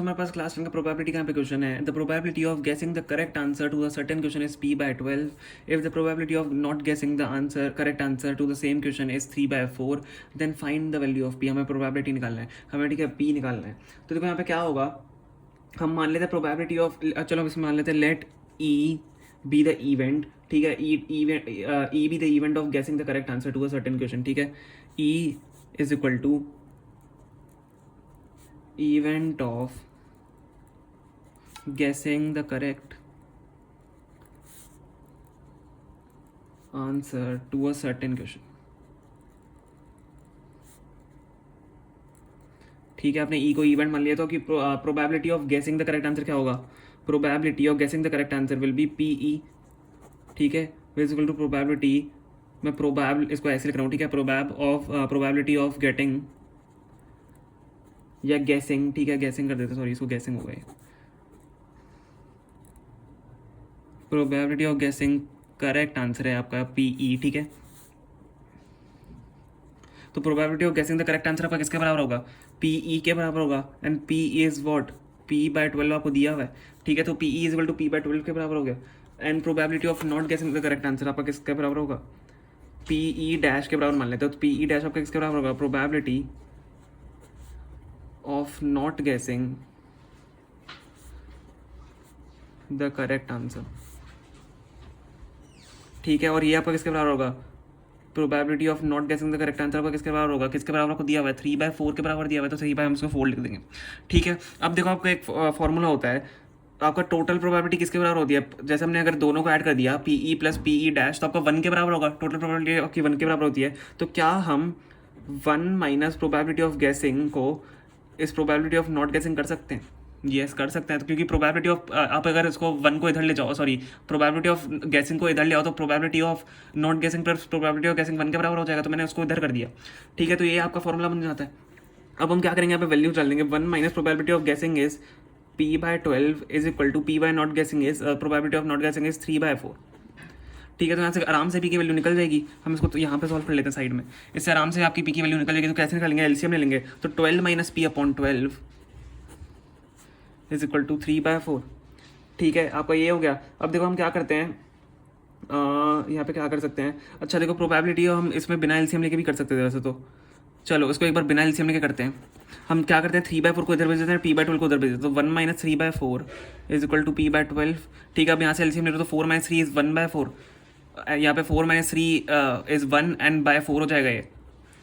हमारे पास क्लास 10 का प्रोबेबिलिटी का पे क्वेश्चन है. The probability of guessing the correct answer to a certain question is p by 12. If the probability of not guessing the answer correct answer to the same question is 3 by 4, then find the value of p. हमें probability निकालना है, हमें ठीक है p निकालना है. तो देखो यहाँ पे क्या होगा, हम मान लेते हैं प्रोबेबिलिटी ऑफ, चलो इसमें मान लेते हैं let e be the event. ठीक है, e be the event of guessing the correct answer to a certain question. ठीक है, e is equal to event of guessing the correct answer to a certain question. ठीक है, आपने ई को event मान लिया तो कि probability of guessing the correct answer क्या होगा, probability of guessing the correct answer will be P E. ठीक है, इक्वल टू प्रोबेबिलिटी, मैं प्रोबेब इसको ऐसे लिख रहा हूँ. ठीक है, प्रोबेबिलिटी ऑफ गेटिंग या गेसिंग. ठीक है, गेसिंग कर देते, सॉरी इसको गेसिंग हो गई. Probability of guessing correct answer है आपका पी ई. ठीक है, तो probability of guessing the correct answer आपका किसके बराबर होगा, पी ई के बराबर होगा. And P is what, P by 12 आपको दिया हुआ है. ठीक है, तो P E is equal to P by 12 के बराबर हो गया. And probability of not guessing the correct answer आपका किसके बराबर होगा, पी ई डैश के बराबर मान लेते हो. तो पी ई डैश आपका किसके बराबर होगा, probability of not guessing the correct answer. ठीक है, और ये आपका किसके बराबर होगा, probability of not guessing the correct answer आपका किसके बराबर होगा, किसके बराबर आपको दिया हुआ है, 3 by 4 के बराबर दिया हुआ है. तो 3 by हम उसको 4 लिख देंगे. ठीक है, अब देखो आपका एक फॉर्मूला होता है, आपका टोटल प्रोबेबिलिटी किसके बराबर होती है. जैसे हमने अगर दोनों को ऐड कर दिया P E plus P E dash, तो आपका 1 के बराबर होगा. टोटल प्रोबेबिलिटी आपकी 1 के बराबर होती है. तो क्या हम 1 माइनस प्रोबेबिलिटी ऑफ गेसिंग को इस प्रोबेबिलिटी ऑफ नॉट गेसिंग कर सकते हैं, यस कर सकते हैं. तो क्योंकि प्रोबेबिलिटी ऑफ आप अगर इसको 1 को इधर ले जाओ, सॉरी प्रोबेबिलिटी ऑफ गेसिंग को इधर ले आओ, तो प्रोबेबिलिटी ऑफ नॉट गेसिंग प्लस प्रोबेबिलिटी ऑफ गेसिंग 1 के बराबर हो जाएगा. तो मैंने उसको इधर कर दिया. ठीक है, तो ये आपका फॉर्मूला बन जाता है. अब हम क्या करेंगे, यहाँ पे वैल्यू डाल देंगे. 1 minus probability of guessing is p by 12 is equal to p by not guessing is probability of not guessing is 3 by 4. ठीक है, तो यहाँ से आराम से p की वैल्यू निकल जाएगी. हम इसको तो यहाँ पे सॉल्व कर लेते हैं साइड में. इससे आराम से आपकी p की वैल्यू निकल जाएगी. तो कैसे निकालेंगे, एलसीएम ले लेंगे. तो 12 minus p upon 12 is equal to 3 by 4. ठीक है, आपका ये हो गया. अब देखो हम क्या करते हैं, यहाँ पे क्या कर सकते हैं. अच्छा देखो, प्रोबेबिलिटी हम इसमें बिना एलसीएम लेके भी कर सकते थे वैसे तो. चलो इसको एक बार बिना एलसीएम लेके करते हैं. हम क्या करते हैं, 3 by 4 को इधर भेज देते हैं, p by 12 को उधर भेज देते हैं. तो 1 minus 3 by 4 is equal to p by 12. ठीक है, अब यहाँ से एलसीएम ले लो तो 4 माइनस 3 इज 1 by 4. यहाँ पे 4 माइनस 3 इज 1 एंड बाय 4 हो जाएगा ये.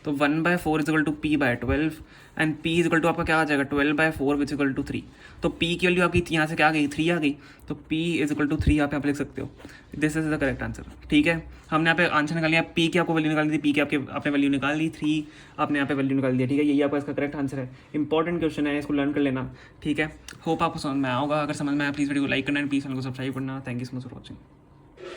तो 1 by 4 is equal to p by 12 and p is equal to आपका क्या आ जाएगा, 12 by 4 विच इक्वल टू 3. तो p की वैल्यू आपकी यहाँ से क्या आ गई, 3 आ गई. तो p इज इक्वल टू 3 आप यहाँ पे लिख सकते हो. This is the correct answer. ठीक है, हमने यहाँ पे आंसर निकाल लिया. p की आपको वैल्यू निकाल दी, p की आपने वैल्यू निकाल ली, 3 आपने यहाँ पे वैल्यू निकाल दिया. ठीक है, यही आपका इसका करेक्ट आंसर है. इंपॉर्टेंट क्वेश्चन है, इसको लर्न कर लेना. ठीक है, होप आपको समझ में आया होगा. अगर समझ में आया प्लीज़ वीडियो को लाइक करना एंड प्लीज़ चैनल को सब्सक्राइब करना. Thank you so much for watching.